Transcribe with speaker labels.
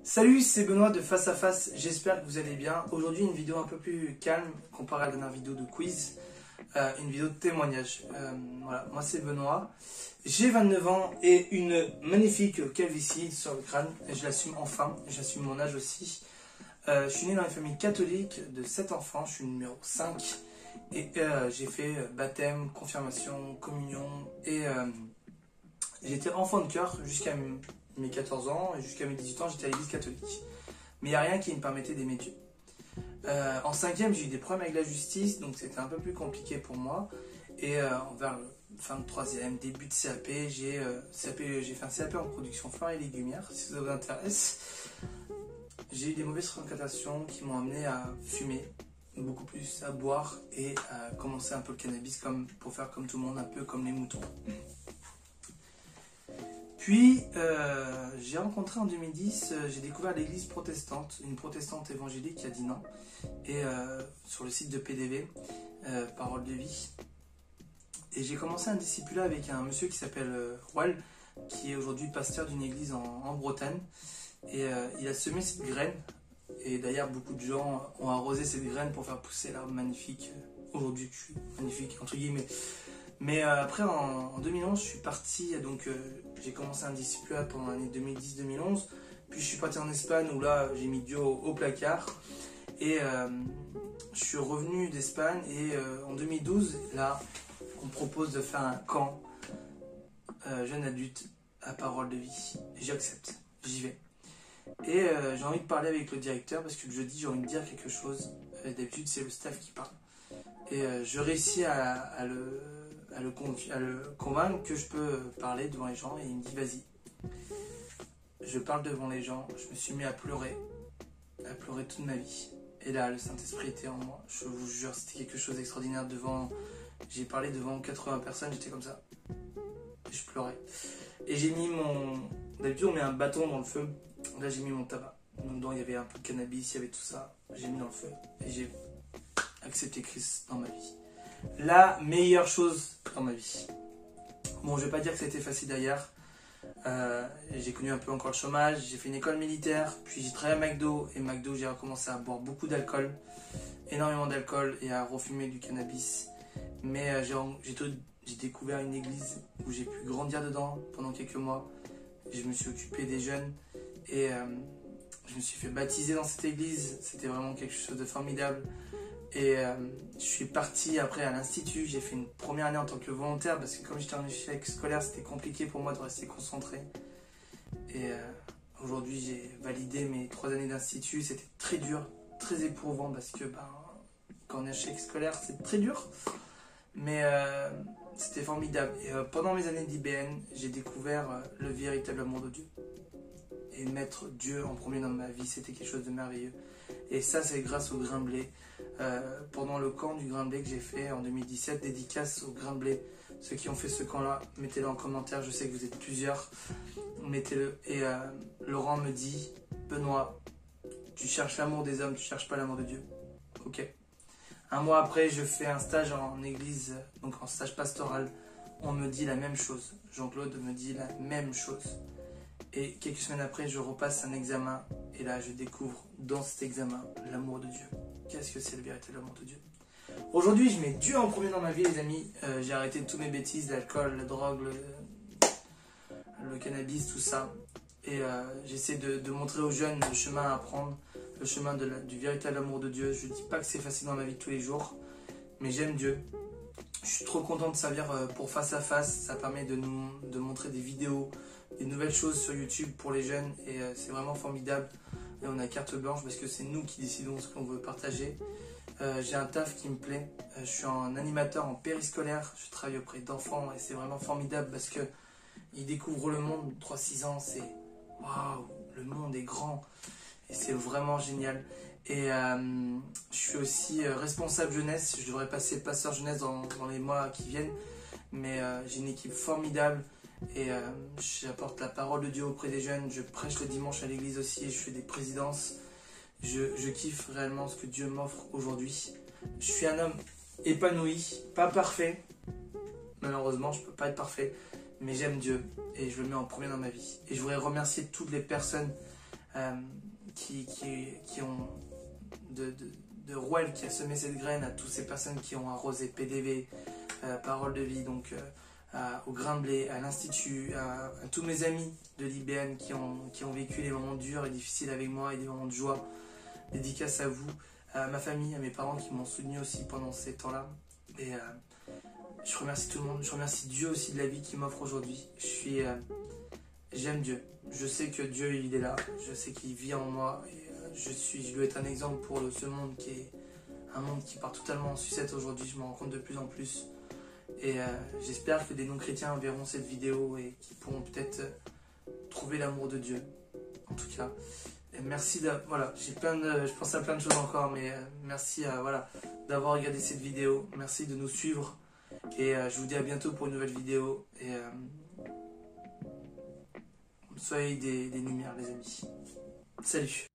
Speaker 1: Salut, c'est Benoît de Face à Face, j'espère que vous allez bien. Aujourd'hui une vidéo un peu plus calme comparée à la dernière vidéo de quiz, une vidéo de témoignage. Voilà, moi c'est Benoît, j'ai 29 ans et une magnifique calvitie sur le crâne, et je l'assume enfin, j'assume mon âge aussi. Je suis né dans une famille catholique de 7 enfants, je suis numéro 5 et j'ai fait baptême, confirmation, communion et j'étais enfant de cœur jusqu'à mes 14 ans et jusqu'à mes 18 ans j'étais à l'église catholique. Mais il n'y a rien qui me permettait d'aimer Dieu. En 5e j'ai eu des problèmes avec la justice, donc c'était un peu plus compliqué pour moi. Et vers la fin de 3e, début de CAP, j'ai fait un CAP en production fleurs et légumières, si ça vous intéresse. J'ai eu des mauvaises fréquentations qui m'ont amené à fumer, beaucoup plus à boire et à commencer un peu le cannabis pour faire comme tout le monde, un peu comme les moutons. Puis, j'ai rencontré en 2010, j'ai découvert l'église protestante, une protestante évangélique qui a dit non, et sur le site de PDV, Parole de vie. Et j'ai commencé un discipulat avec un monsieur qui s'appelle Roel, qui est aujourd'hui pasteur d'une église en Bretagne. Et il a semé cette graine, et d'ailleurs beaucoup de gens ont arrosé cette graine pour faire pousser l'arbre magnifique, aujourd'hui je suis magnifique entre guillemets. Mais après en 2011 je suis parti, donc j'ai commencé un discipulat pendant l'année 2010-2011, puis je suis parti en Espagne où là j'ai mis Dieu au placard, et je suis revenu d'Espagne et en 2012 là on me propose de faire un camp jeune adulte à Parole de vie, et j'accepte, j'y vais. Et j'ai envie de parler avec le directeur parce que le jeudi j'ai envie de dire quelque chose. D'habitude c'est le staff qui parle. Et je réussis à le convaincre que je peux parler devant les gens, et il me dit vas-y. Je parle devant les gens, je me suis mis à pleurer toute ma vie. Et là le Saint-Esprit était en moi, je vous jure, c'était quelque chose d'extraordinaire. J'ai parlé devant 80 personnes, j'étais comme ça. Et je pleurais. Et j'ai mis d'habitude on met un bâton dans le feu. Là j'ai mis mon tabac, dedans il y avait un peu de cannabis, il y avait tout ça, j'ai mis dans le feu et j'ai accepté Christ dans ma vie. La meilleure chose dans ma vie. Bon, je vais pas dire que c'était facile d'ailleurs, j'ai connu un peu encore le chômage, j'ai fait une école militaire, puis j'ai travaillé à McDo, et McDo j'ai recommencé à boire beaucoup d'alcool, énormément d'alcool, et à refumer du cannabis. Mais j'ai découvert une église où j'ai pu grandir dedans pendant quelques mois. Je me suis occupé des jeunes. Et je me suis fait baptiser dans cette église, c'était vraiment quelque chose de formidable. Et je suis parti après à l'institut, j'ai fait une première année en tant que volontaire parce que comme j'étais en échec scolaire, c'était compliqué pour moi de rester concentré. Et aujourd'hui j'ai validé mes 3 années d'institut, c'était très dur, très éprouvant parce que quand on est en échec scolaire c'est très dur. Mais c'était formidable. Et pendant mes années d'IBN, j'ai découvert le véritable amour de Dieu. Et mettre Dieu en premier dans ma vie, c'était quelque chose de merveilleux. Et ça, c'est grâce au grain de blé. Pendant le camp du grain de blé que j'ai fait en 2017, dédicace au grain de blé. Ceux qui ont fait ce camp-là, mettez-le en commentaire. Je sais que vous êtes plusieurs. Mettez-le. Et Laurent me dit, Benoît, tu cherches l'amour des hommes, tu cherches pas l'amour de Dieu. Ok. Un mois après, je fais un stage en église, donc en stage pastoral. On me dit la même chose. Jean-Claude me dit la même chose. Et quelques semaines après, je repasse un examen. Et là, je découvre dans cet examen l'amour de Dieu. Qu'est-ce que c'est le véritable amour de Dieu? Aujourd'hui, je mets Dieu en premier dans ma vie, les amis. J'ai arrêté toutes mes bêtises, l'alcool, la drogue, le cannabis, tout ça. Et j'essaie de montrer aux jeunes le chemin à prendre, le chemin du véritable amour de Dieu. Je ne dis pas que c'est facile dans ma vie de tous les jours, mais j'aime Dieu. Je suis trop content de servir pour Face à Face. Ça permet de montrer des vidéos, des nouvelles choses sur YouTube pour les jeunes, et c'est vraiment formidable. Et on a carte blanche parce que c'est nous qui décidons ce qu'on veut partager. J'ai un taf qui me plaît. Je suis un animateur en périscolaire. Je travaille auprès d'enfants et c'est vraiment formidable parce que ils découvrent le monde. 3-6 ans, c'est waouh, le monde est grand et c'est vraiment génial. Et je suis aussi responsable jeunesse. Je devrais passer pasteur jeunesse dans les mois qui viennent. Mais j'ai une équipe formidable et j'apporte la parole de Dieu auprès des jeunes. Je prêche le dimanche à l'église aussi. Je fais des présidences. Je kiffe réellement ce que Dieu m'offre aujourd'hui. Je suis un homme épanoui, pas parfait. Malheureusement, je ne peux pas être parfait. Mais j'aime Dieu et je le mets en premier dans ma vie. Et je voudrais remercier toutes les personnes qui ont de Rouel qui a semé cette graine, à toutes ces personnes qui ont arrosé PDV, Parole de Vie, donc au Grain de Blé, à l'Institut, à tous mes amis de l'IBN qui ont vécu les moments durs et difficiles avec moi et des moments de joie. Dédicace à vous, à ma famille, à mes parents qui m'ont soutenu aussi pendant ces temps-là. Et je remercie tout le monde, je remercie Dieu aussi de la vie qu'il m'offre aujourd'hui. J'aime Dieu, je sais que Dieu il est là, je sais qu'il vit en moi et je dois être un exemple pour ce monde qui est un monde qui part totalement en sucette aujourd'hui, je m'en rends compte de plus en plus. Et j'espère que des non-chrétiens verront cette vidéo et qui pourront peut-être trouver l'amour de Dieu. En tout cas, et merci voilà, je pense à plein de choses encore, mais merci voilà, d'avoir regardé cette vidéo. Merci de nous suivre. Et je vous dis à bientôt pour une nouvelle vidéo. Et soyez des lumières, les amis. Salut!